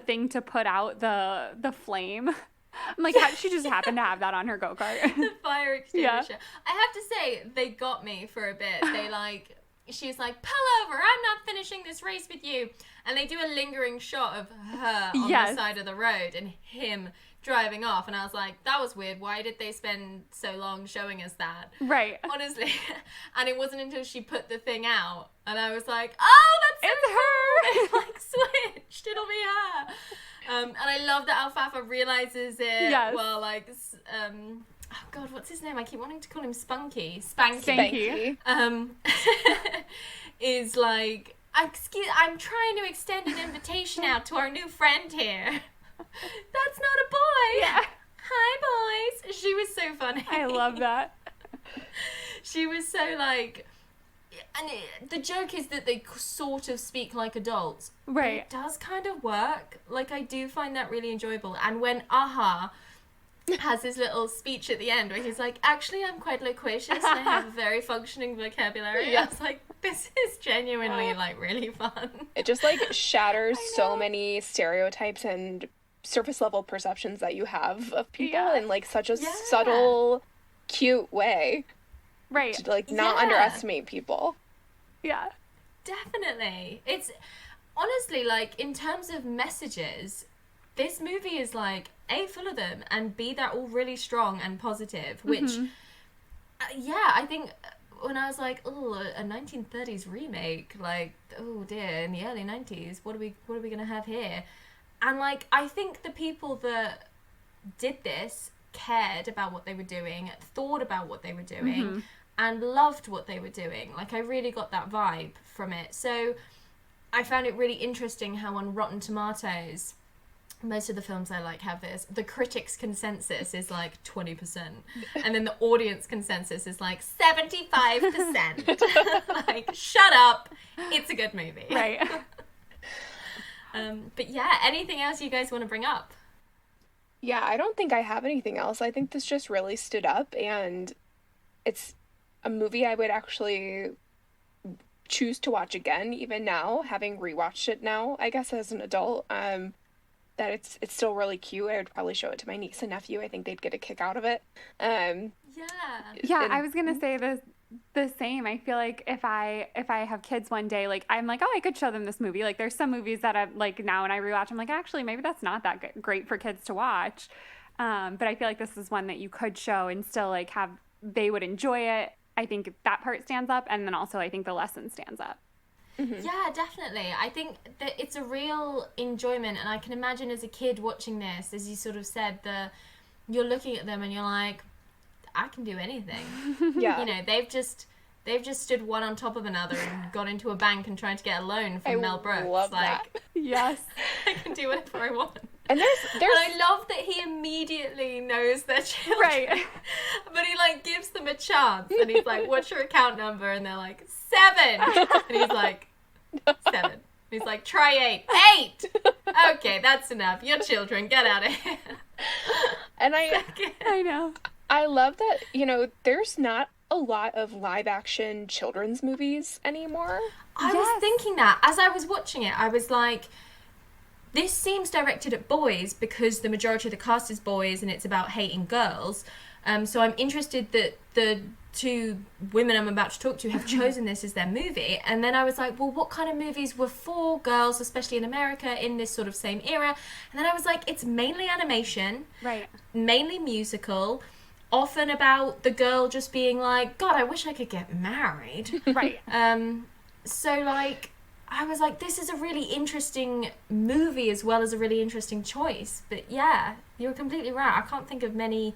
[SPEAKER 5] thing to put out the flame. I'm like, how did she just happen to have that on her go-kart?
[SPEAKER 2] The fire extinguisher. I have to say, they got me for a bit. They like, she's like, pull over, I'm not finishing this race with you. And they do a lingering shot of her on the side of the road and him driving off. And I was like, that was weird. Why did they spend so long showing us that?
[SPEAKER 5] Right.
[SPEAKER 2] Honestly. And it wasn't until she put the thing out and I was like, oh, that's
[SPEAKER 5] it's her.
[SPEAKER 2] They like switched. It'll be her. And I love that Alfalfa realizes it.
[SPEAKER 5] Yes.
[SPEAKER 2] Well, like, oh God, what's his name? I keep wanting to call him Spunky. Spanky.
[SPEAKER 5] Spanky.
[SPEAKER 2] Is like, I'm trying to extend an invitation out to our new friend here. That's not a boy.
[SPEAKER 5] Yeah.
[SPEAKER 2] Hi, boys. She was so funny.
[SPEAKER 5] I love that.
[SPEAKER 2] She was so like, and the joke is that they sort of speak like adults.
[SPEAKER 5] Right.
[SPEAKER 2] It does kind of work. Like, I do find that really enjoyable. And when Aha has his little speech at the end where he's like, actually, I'm quite loquacious and I have a very functioning vocabulary. I was like, this is genuinely, like, really fun.
[SPEAKER 6] It just, like, shatters so many stereotypes and surface-level perceptions that you have of people in, like, such a subtle, cute way.
[SPEAKER 5] Right.
[SPEAKER 6] To, like, not underestimate people.
[SPEAKER 5] Yeah.
[SPEAKER 2] Definitely. It's, honestly, like, in terms of messages, this movie is, like, A, full of them, and B, they're all really strong and positive, which, I think when I was like, oh, a 1930s remake, like, oh dear, in the early 90s, what are we going to have here? And, like, I think the people that did this cared about what they were doing, thought about what they were doing, and loved what they were doing. Like, I really got that vibe from it. So I found it really interesting how on Rotten Tomatoes, most of the films I like have this, the critics' consensus is like 20%, and then the audience consensus is like 75%. Like, shut up, it's a good movie.
[SPEAKER 5] Right.
[SPEAKER 2] But yeah, anything else you guys want to bring up?
[SPEAKER 6] Yeah, I don't think I have anything else. I think this just really stood up, and it's a movie I would actually choose to watch again, even now, having rewatched it now, I guess, as an adult. That it's still really cute. I would probably show it to my niece and nephew. I think they'd get a kick out of it.
[SPEAKER 5] Yeah, I was gonna say the same. I feel like if I have kids one day, like, I'm like, oh, I could show them this movie. Like, there's some movies that I'm like, now when I rewatch, I'm like, actually, maybe that's not that great for kids to watch. But I feel like this is one that you could show and still, like, they would enjoy it. I think that part stands up, and then also I think the lesson stands up.
[SPEAKER 2] Yeah, definitely. I think that it's a real enjoyment, and I can imagine as a kid watching this, as you sort of said, you're looking at them and you're like, I can do anything.
[SPEAKER 6] Yeah.
[SPEAKER 2] You know, they've just stood one on top of another and gone into a bank and tried to get a loan from Mel Brooks.
[SPEAKER 6] Love
[SPEAKER 2] like,
[SPEAKER 6] that.
[SPEAKER 5] Yes.
[SPEAKER 2] I can do whatever I want.
[SPEAKER 6] And there's
[SPEAKER 2] And I love that he immediately knows their children.
[SPEAKER 5] Right.
[SPEAKER 2] But he, like, gives them a chance. And he's like, what's your account number? And they're like, 7. And he's like, 7. And he's like, try 8. 8! Okay, that's enough. Your children, get out of here.
[SPEAKER 6] And
[SPEAKER 5] I know.
[SPEAKER 6] I love that, you know, there's not a lot of live-action children's movies anymore.
[SPEAKER 2] I was thinking that. As I was watching it, I was like, this seems directed at boys because the majority of the cast is boys and it's about hating girls. So I'm interested that the 2 women I'm about to talk to have chosen this as their movie. And then I was like, well, what kind of movies were for girls, especially in America, in this sort of same era? And then I was like, it's mainly animation.
[SPEAKER 5] Right.
[SPEAKER 2] Mainly musical. Often about the girl just being like, God, I wish I could get married.
[SPEAKER 5] Right.
[SPEAKER 2] So, like, I was like, this is a really interesting movie as well as a really interesting choice. But yeah, you're completely right. I can't think of many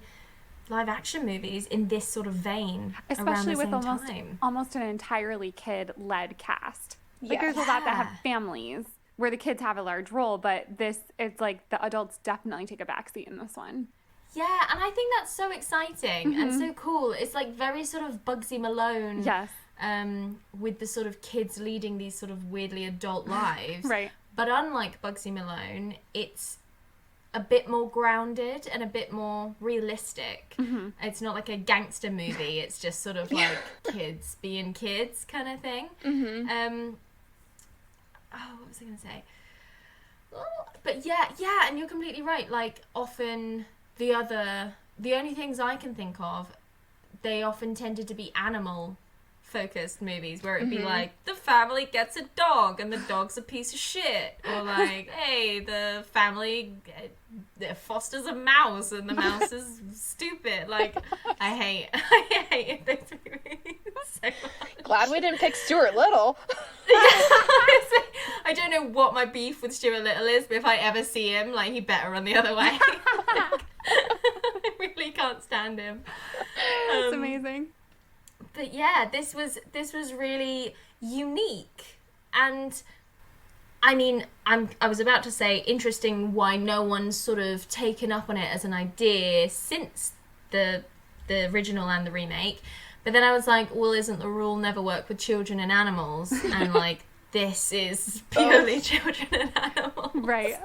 [SPEAKER 2] live action movies in this sort of vein,
[SPEAKER 5] especially with
[SPEAKER 2] around the same time.
[SPEAKER 5] almost an entirely kid-led cast. Like,
[SPEAKER 6] Yeah.
[SPEAKER 5] there's a lot that have families where the kids have a large role, but it's like the adults definitely take a backseat in this one.
[SPEAKER 2] Yeah, and I think that's so exciting and so cool. It's like very sort of Bugsy Malone.
[SPEAKER 5] Yes.
[SPEAKER 2] With the sort of kids leading these sort of weirdly adult lives.
[SPEAKER 5] Right.
[SPEAKER 2] But unlike Bugsy Malone, it's a bit more grounded and a bit more realistic. It's not like a gangster movie. It's just sort of like kids being kids kind of thing. What was I going to say? But yeah, and you're completely right. Like, often the only things I can think of, they often tended to be animal focused movies where it'd be like, the family gets a dog and the dog's a piece of shit, or like, hey, the family fosters a mouse and the mouse is stupid. Like, I hate those movies so much.
[SPEAKER 6] Glad we didn't pick Stuart Little.
[SPEAKER 2] I don't know what my beef with Stuart Little is, but if I ever see him, like, he better run the other way. I really can't stand him.
[SPEAKER 5] It's amazing.
[SPEAKER 2] But yeah, this was really unique, and I mean, I was about to say interesting why no one's sort of taken up on it as an idea since the original and the remake. But then I was like, well, isn't the rule never work with children and animals? And like, this is purely children and animals.
[SPEAKER 5] Right.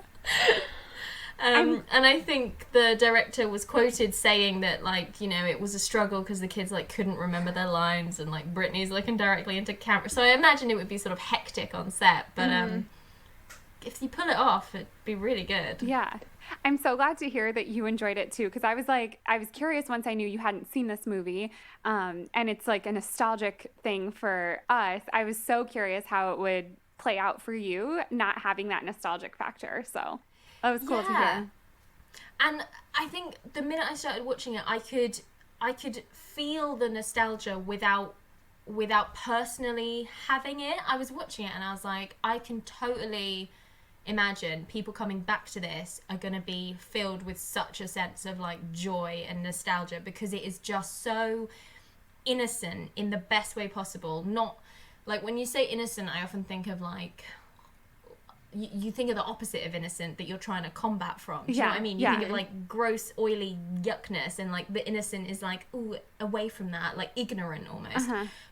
[SPEAKER 2] And I think the director was quoted saying that, like, you know, it was a struggle because the kids, like, couldn't remember their lines, and, like, Britney's looking directly into camera. So I imagine it would be sort of hectic on set, but if you pull it off, it'd be really good.
[SPEAKER 5] Yeah. I'm so glad to hear that you enjoyed it too, because I was curious once I knew you hadn't seen this movie, and it's like a nostalgic thing for us. I was so curious how it would play out for you, not having that nostalgic factor. So that was cool to hear.
[SPEAKER 2] And I think the minute I started watching it, I could feel the nostalgia without personally having it. I was watching it and I was like, I can totally imagine people coming back to this are going to be filled with such a sense of, like, joy and nostalgia, because it is just so innocent in the best way possible. Not like, when you say innocent, I often think of, like, you think of the opposite of innocent that you're trying to combat from. Do you know what I mean? You think of, like, gross, oily yuckness, and, like, the innocent is, like, ooh, away from that, like, ignorant almost.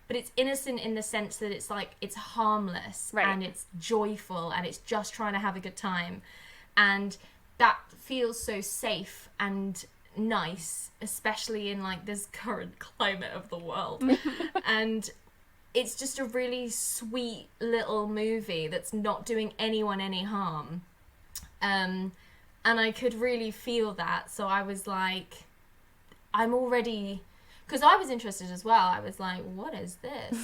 [SPEAKER 2] But it's innocent in the sense that it's, like, it's harmless, and it's joyful, and it's just trying to have a good time. And that feels so safe and nice, especially in, like, this current climate of the world. And it's just a really sweet little movie that's not doing anyone any harm. And I could really feel that. So I was like, I'm already... Because I was interested as well. I was like, what is this?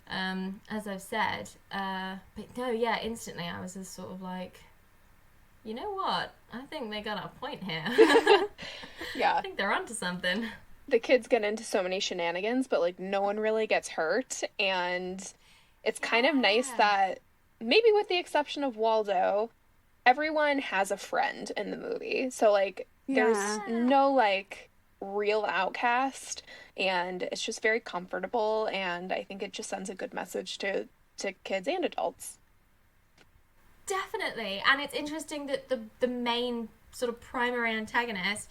[SPEAKER 2] As I've said. But no, yeah, instantly I was just sort of like, you know what? I think they got a point here.
[SPEAKER 6] Yeah.
[SPEAKER 2] I think they're onto something.
[SPEAKER 6] The kids get into so many shenanigans, but, like, no one really gets hurt. And it's kind of nice that, maybe with the exception of Waldo, everyone has a friend in the movie. So, like, there's no, like, real outcast, and it's just very comfortable, and I think it just sends a good message to kids and adults.
[SPEAKER 2] Definitely. And it's interesting that the main sort of primary antagonist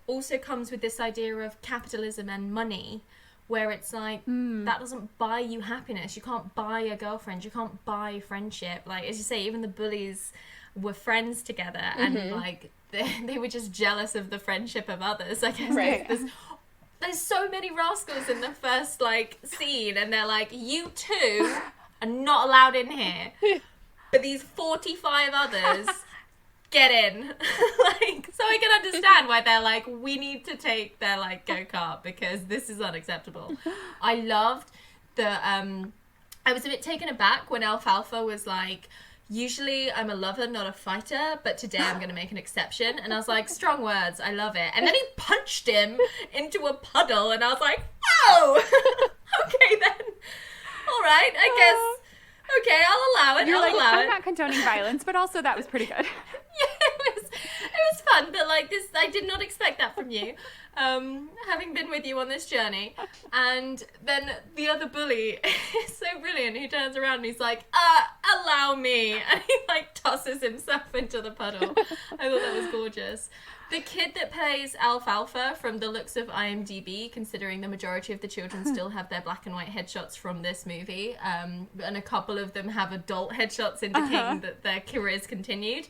[SPEAKER 2] also comes with this idea of capitalism and money, where it's like, that doesn't buy you happiness. You can't buy a girlfriend. You can't buy friendship. Like, as you say, even the bullies were friends together, and, like, they were just jealous of the friendship of others. I guess there's so many rascals in the first, like, scene, and they're like, you two are not allowed in here, but these 45 others get in. Like, so I can understand why they're like, we need to take their, like, go-kart because this is unacceptable. I loved I was a bit taken aback when Alfalfa was like, usually I'm a lover, not a fighter, but today I'm going to make an exception. And I was like, strong words, I love it. And then he punched him into a puddle, and I was like, oh, okay then. All right, I guess, okay, I'll allow it,
[SPEAKER 5] You're
[SPEAKER 2] I'll
[SPEAKER 5] like,
[SPEAKER 2] allow
[SPEAKER 5] I'm
[SPEAKER 2] it.
[SPEAKER 5] not condoning violence, but also that was pretty good.
[SPEAKER 2] Yeah, it was fun, but, like, this, I did not expect that from you, having been with you on this journey. And then the other bully is so brilliant. He turns around and he's like, allow me, and he, like, tosses himself into the puddle. I thought that was gorgeous. The kid that plays Alfalfa, from the looks of IMDb, considering the majority of the children still have their black and white headshots from this movie, and a couple of them have adult headshots indicating that their careers continued.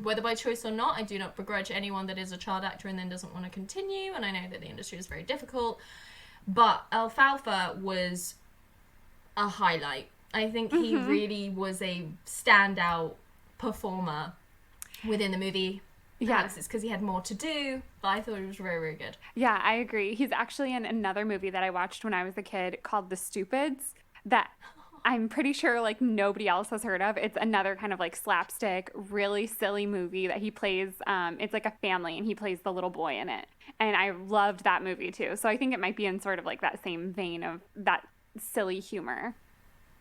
[SPEAKER 2] Whether by choice or not, I do not begrudge anyone that is a child actor and then doesn't want to continue, and I know that the industry is very difficult, but Alfalfa was a highlight. I think he really was a standout performer within the movie. Perhaps it's because he had more to do, but I thought it was very, very good.
[SPEAKER 5] Yeah, I agree. He's actually in another movie that I watched when I was a kid called The Stupids, that I'm pretty sure, like, nobody else has heard of. It's another kind of, like, slapstick, really silly movie that he plays. It's like a family, and he plays the little boy in it. And I loved that movie too. So I think it might be in sort of, like, that same vein of that silly humor.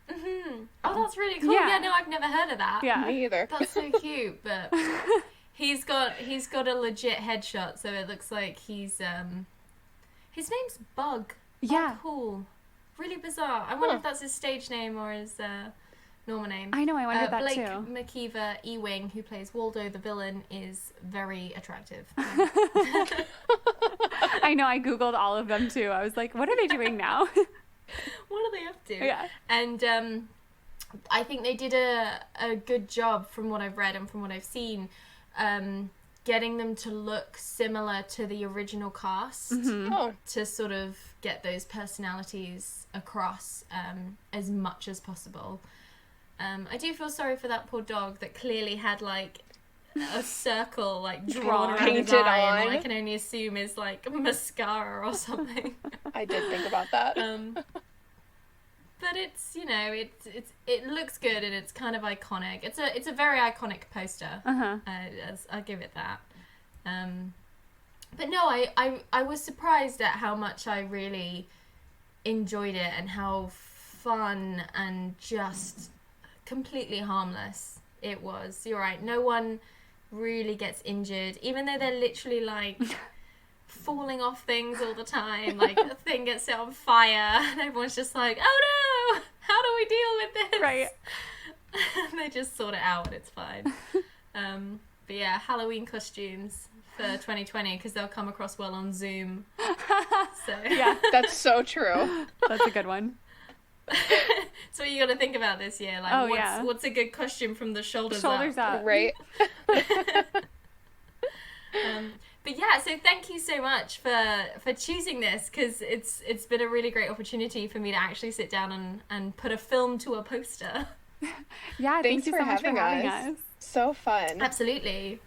[SPEAKER 2] Oh, that's really cool. Yeah, no, I've never heard of that.
[SPEAKER 5] Yeah.
[SPEAKER 6] Me either.
[SPEAKER 2] That's so cute, but he's got a legit headshot, so it looks like he's his name's Bug.
[SPEAKER 5] Yeah.
[SPEAKER 2] Oh, cool. Really bizarre. I wonder if that's his stage name or his normal name.
[SPEAKER 5] I know, I wondered that
[SPEAKER 2] Blake
[SPEAKER 5] too.
[SPEAKER 2] McKeever Ewing, who plays Waldo the villain, is very attractive.
[SPEAKER 5] I know, I Googled all of them too. I was like, what are they doing now?
[SPEAKER 2] What are they up to?
[SPEAKER 5] Yeah.
[SPEAKER 2] And I think they did a good job, from what I've read and from what I've seen, getting them to look similar to the original cast to sort of get those personalities across as much as possible. I do feel sorry for that poor dog that clearly had like a circle like drawn around his eye, and I can only assume is like mascara or something.
[SPEAKER 6] I did think about that.
[SPEAKER 2] But it's, you know, it looks good and it's kind of iconic. It's a very iconic poster. I'll give it that. But no, I was surprised at how much I really enjoyed it and how fun and just completely harmless it was. You're right. No one really gets injured, even though they're literally like falling off things all the time. Like a thing gets set on fire and everyone's just like, oh no, how do we deal with this?
[SPEAKER 5] Right.
[SPEAKER 2] And they just sort it out and it's fine. But yeah, Halloween costumes for 2020, because they'll come across well on Zoom. So
[SPEAKER 5] Yeah,
[SPEAKER 6] That's so true.
[SPEAKER 5] that's a good one.
[SPEAKER 2] so you got to think about this year. Like, what's a good costume from the shoulders up?
[SPEAKER 6] Right?
[SPEAKER 2] But yeah, so thank you so much for choosing this, because it's been a really great opportunity for me to actually sit down and put a film to a poster.
[SPEAKER 5] Yeah, thank you so much for having us.
[SPEAKER 6] So fun.
[SPEAKER 2] Absolutely.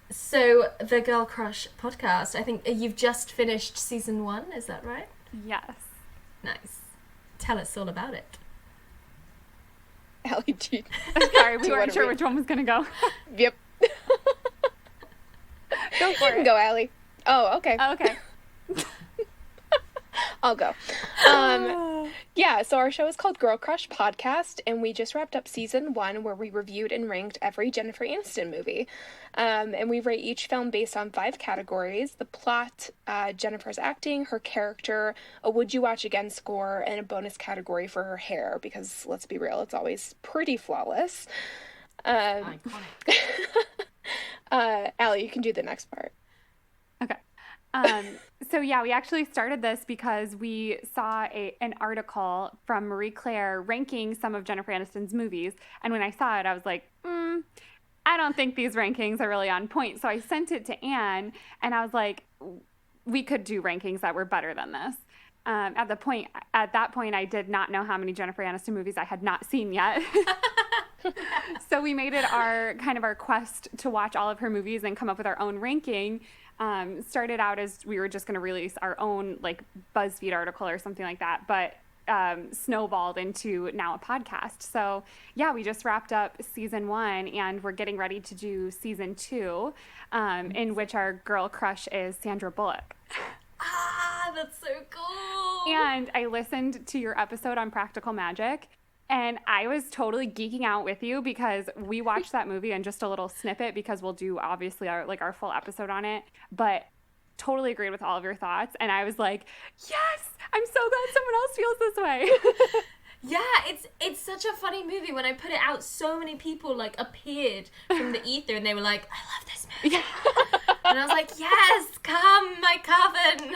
[SPEAKER 2] So the Girl Crush podcast, I think you've just finished season 1, is that right?
[SPEAKER 5] Yes.
[SPEAKER 2] Nice. Tell us all about it.
[SPEAKER 6] Allie, do you...
[SPEAKER 5] Sorry, we weren't sure which one was going to go.
[SPEAKER 6] Yep.
[SPEAKER 5] Go for it.
[SPEAKER 6] Go, Allie. Oh, okay.
[SPEAKER 5] Oh, okay.
[SPEAKER 6] I'll go. Yeah, so our show is called Girl Crush Podcast, and we just wrapped up season 1, where we reviewed and ranked every Jennifer Aniston movie. And we rate each film based on 5 categories: the plot, Jennifer's acting, her character, a would you watch again score, and a bonus category for her hair, because let's be real, it's always pretty flawless.
[SPEAKER 2] Iconic.
[SPEAKER 6] Allie, you can do the next part.
[SPEAKER 5] Okay. So yeah, we actually started this because we saw an article from Marie Claire ranking some of Jennifer Aniston's movies. And when I saw it, I was like, I don't think these rankings are really on point. So I sent it to Anne, and I was like, we could do rankings that were better than this. At that point, I did not know how many Jennifer Aniston movies I had not seen yet. So we made it our quest to watch all of her movies and come up with our own ranking. Started out as we were just going to release our own like BuzzFeed article or something like that, but snowballed into now a podcast. So yeah, we just wrapped up season 1 and we're getting ready to do season 2, in which our girl crush is Sandra Bullock.
[SPEAKER 2] Ah, that's so cool.
[SPEAKER 5] And I listened to your episode on Practical Magic, and I was totally geeking out with you because we watched that movie in just a little snippet, because we'll do obviously our full episode on it, but totally agreed with all of your thoughts. And I was like, yes, I'm so glad someone else feels this way.
[SPEAKER 2] Yeah, it's such a funny movie. When I put it out, so many people like appeared from the ether and they were like, I love this movie.
[SPEAKER 5] Yeah.
[SPEAKER 2] And I was like, yes, come, my coven.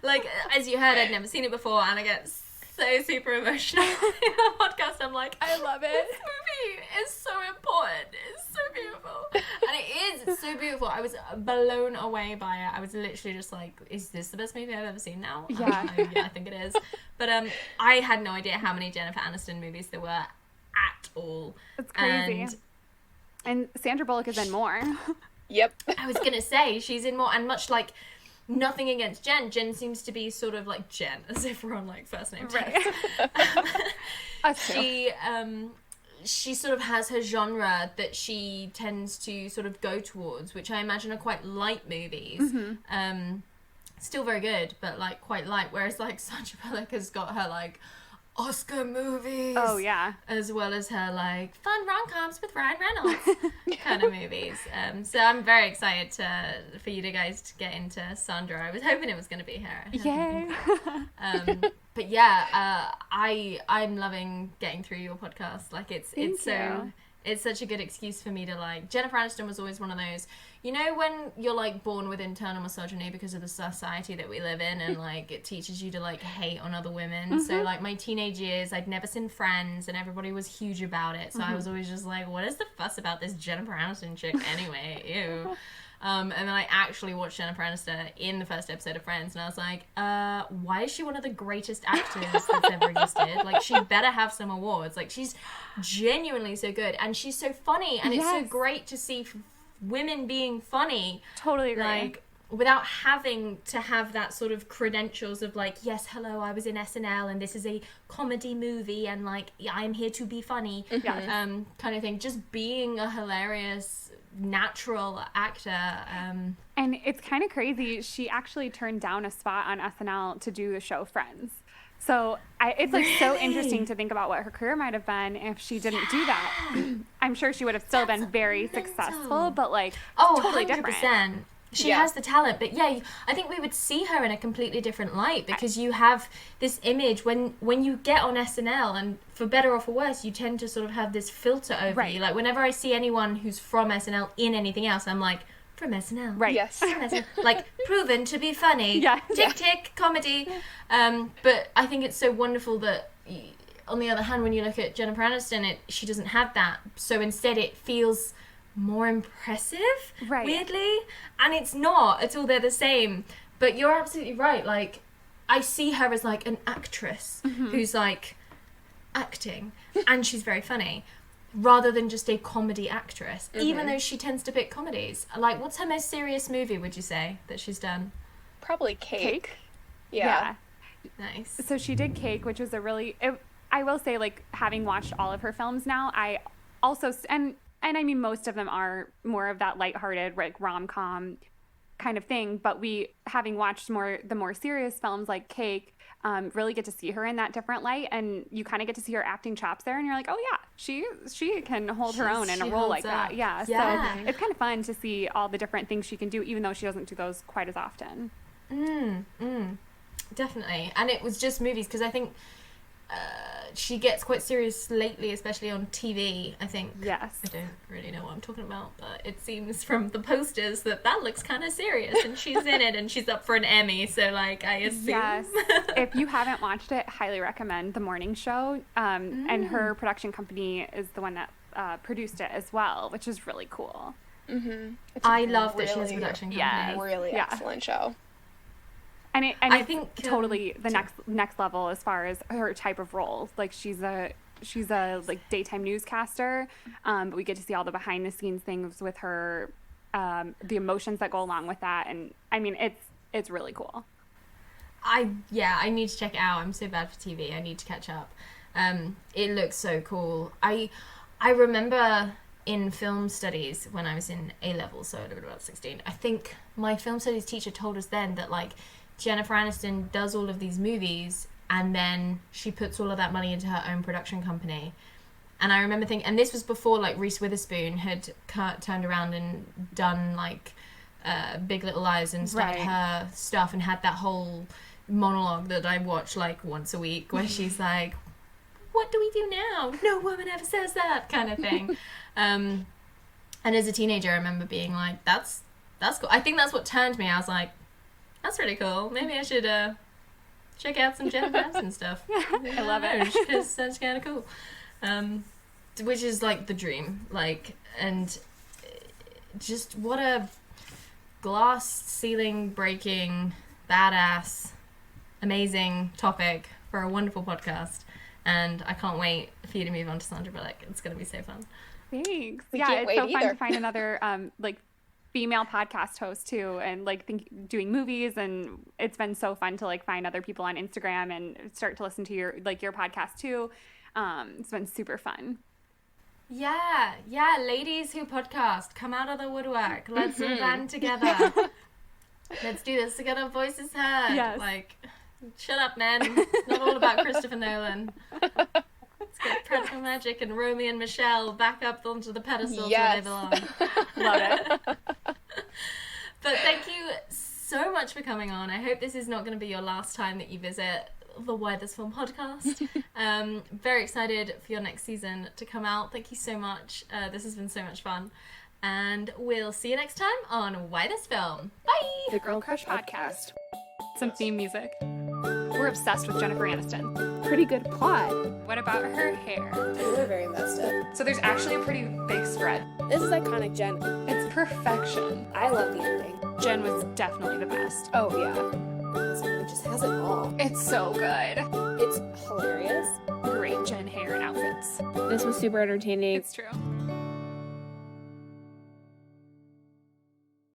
[SPEAKER 2] Like, as you heard, I'd never seen it before, and I get so super emotional in the podcast. I'm like, I love it. This movie is so important. It's so beautiful. And it is. It's so beautiful. I was blown away by it. I was literally just like, is this the best movie I've ever seen now?
[SPEAKER 5] Yeah.
[SPEAKER 2] Yeah, I think it is. But I had no idea how many Jennifer Aniston movies there were at all.
[SPEAKER 5] It's crazy. And Sandra Bullock is in more.
[SPEAKER 6] Yep.
[SPEAKER 2] I was going to say, she's in more, and much like nothing against Jen. Jen seems to be sort of like Jen, as if we're on like first name terms.
[SPEAKER 5] Right.
[SPEAKER 2] She sort of has her genre that she tends to sort of go towards, which I imagine are quite light movies. Mm-hmm. Still very good, but like quite light. Whereas like Sandra Bullock has got her like Oscar movies.
[SPEAKER 5] Oh yeah.
[SPEAKER 2] As well as her like fun rom-coms with Ryan Reynolds kind of movies. So I'm very excited for you guys to get into Sandra. I was hoping it was going to be her.
[SPEAKER 5] Yay.
[SPEAKER 2] But yeah, I'm loving getting through your podcast. Like it's
[SPEAKER 5] Thank
[SPEAKER 2] so
[SPEAKER 5] you.
[SPEAKER 2] It's such a good excuse for me to like. Jennifer Aniston was always one of those, you know, when you're like born with internal misogyny because of the society that we live in, and like it teaches you to like hate on other women. So like my teenage years, I'd never seen Friends, and everybody was huge about it. So I was always just like, what is the fuss about this Jennifer Aniston chick anyway? Ew. And then I actually watched Jennifer Aniston in the first episode of Friends, and I was like, why is she one of the greatest actors that's ever existed? Like, she better have some awards. Like, she's genuinely so good, and she's so funny, and it's so great to see women being funny.
[SPEAKER 5] Totally agree.
[SPEAKER 2] Like, without having to have that sort of credentials of like, yes, hello, I was in SNL, and this is a comedy movie, and like, I'm here to be funny, kind of thing. Just being a hilarious natural actor.
[SPEAKER 5] And it's kind of crazy. She actually turned down a spot on SNL to do the show Friends. So it's like so interesting to think about what her career might have been if she didn't do that. I'm sure she would have still been very successful, but like totally
[SPEAKER 2] 100%.
[SPEAKER 5] different.
[SPEAKER 2] She has the talent, but I think we would see her in a completely different light, because you have this image when you get on SNL, and for better or for worse, you tend to sort of have this filter over you. Like, whenever I see anyone who's from SNL in anything else, I'm like, from SNL.
[SPEAKER 5] Right.
[SPEAKER 6] Yes.
[SPEAKER 2] From SNL. Like, proven to be funny.
[SPEAKER 5] Yeah.
[SPEAKER 2] Tick, tick, comedy. But I think it's so wonderful that, on the other hand, when you look at Jennifer Aniston, she doesn't have that. So instead it feels more impressive, weirdly, and it's not at all. They're the same, but you're absolutely right. Like, I see her as like an actress who's like acting, and she's very funny, rather than just a comedy actress, even though she tends to pick comedies. Like, what's her most serious movie, would you say, that she's done?
[SPEAKER 6] Probably Cake.
[SPEAKER 5] Yeah.
[SPEAKER 2] Nice.
[SPEAKER 5] So she did Cake, which was I will say, like, having watched all of her films now, I also, and I mean, most of them are more of that lighthearted, like, rom-com kind of thing. But having watched the more serious films like Cake, really get to see her in that different light. And you kind of get to see her acting chops there. And you're like, oh, yeah, she can hold her own in a role like that. Yeah. So it's kind of fun to see all the different things she can do, even though she doesn't do those quite as often.
[SPEAKER 2] Definitely. And it was just movies, because I think she gets quite serious lately, especially on TV, I think.
[SPEAKER 5] Yes.
[SPEAKER 2] I don't really know what I'm talking about, but it seems from the posters that looks kind of serious, and she's in it, and she's up for an Emmy, so, like, I assume.
[SPEAKER 5] Yes. If you haven't watched it, highly recommend The Morning Show, and her production company is the one that produced it as well, which is really cool.
[SPEAKER 2] I love that she has a production company.
[SPEAKER 5] Yeah.
[SPEAKER 6] Really excellent show.
[SPEAKER 5] And
[SPEAKER 2] I
[SPEAKER 5] it's
[SPEAKER 2] think
[SPEAKER 5] totally the next level as far as her type of role. Like, she's a like daytime newscaster, but we get to see all the behind the scenes things with her, the emotions that go along with that, and I mean, it's really cool.
[SPEAKER 2] I need to check it out. I'm so bad for TV. I need to catch up. It looks so cool. I remember in film studies when I was in A-level, so I would have been about 16. I think my film studies teacher told us then that, like, Jennifer Aniston does all of these movies, and then she puts all of that money into her own production company. And I remember thinking, and this was before, like, Reese Witherspoon had turned around and done, like, Big Little Lies and started her stuff, and had that whole monologue that I watch, like, once a week, where she's like, what do we do now? No woman ever says that, kind of thing. And as a teenager, I remember being like, that's cool. I think that's what turned me. I was like, that's really cool. Maybe I should check out some Jennifer Aniston stuff.
[SPEAKER 5] I love it.
[SPEAKER 2] Because that's kind of cool. Which is, like, the dream. Like, and just what a glass ceiling breaking, badass, amazing topic for a wonderful podcast. And I can't wait for you to move on to Sandra Bullock. It's going to be so fun.
[SPEAKER 5] Thanks.
[SPEAKER 6] We
[SPEAKER 5] yeah,
[SPEAKER 6] can't
[SPEAKER 5] it's
[SPEAKER 6] wait
[SPEAKER 5] so fun
[SPEAKER 6] either.
[SPEAKER 5] to find another like female podcast host too, and like doing movies, and it's been so fun to like find other people on Instagram and start to listen to your podcast too. It's been super fun.
[SPEAKER 2] Yeah, ladies who podcast, come out of the woodwork. Let's all band together. Let's do this to get our voices heard.
[SPEAKER 5] Yes.
[SPEAKER 2] Like, shut up, men. It's not all about Christopher Nolan. Let's get Practical Magic and Romeo and Michelle back up onto the pedestal where they belong.
[SPEAKER 5] Love it.
[SPEAKER 2] But thank you so much for coming on. I hope this is not going to be your last time that you visit the Why This Film podcast. Very excited for your next season to come out. Thank you so much. This has been so much fun. And we'll see you next time on Why This Film. Bye!
[SPEAKER 6] The Girl Crush Podcast.
[SPEAKER 5] Some theme music. We're obsessed with Jennifer Aniston.
[SPEAKER 6] Pretty good plot.
[SPEAKER 5] What about her hair?
[SPEAKER 3] We're very invested.
[SPEAKER 5] So there's actually a pretty big spread.
[SPEAKER 3] This is iconic Jen.
[SPEAKER 5] It's perfection.
[SPEAKER 3] I love the ending.
[SPEAKER 5] Jen was definitely the best.
[SPEAKER 6] Oh, yeah.
[SPEAKER 3] This movie just has it all.
[SPEAKER 5] It's so good.
[SPEAKER 3] It's hilarious.
[SPEAKER 5] Great Jen hair and outfits.
[SPEAKER 6] This was super entertaining.
[SPEAKER 5] It's true.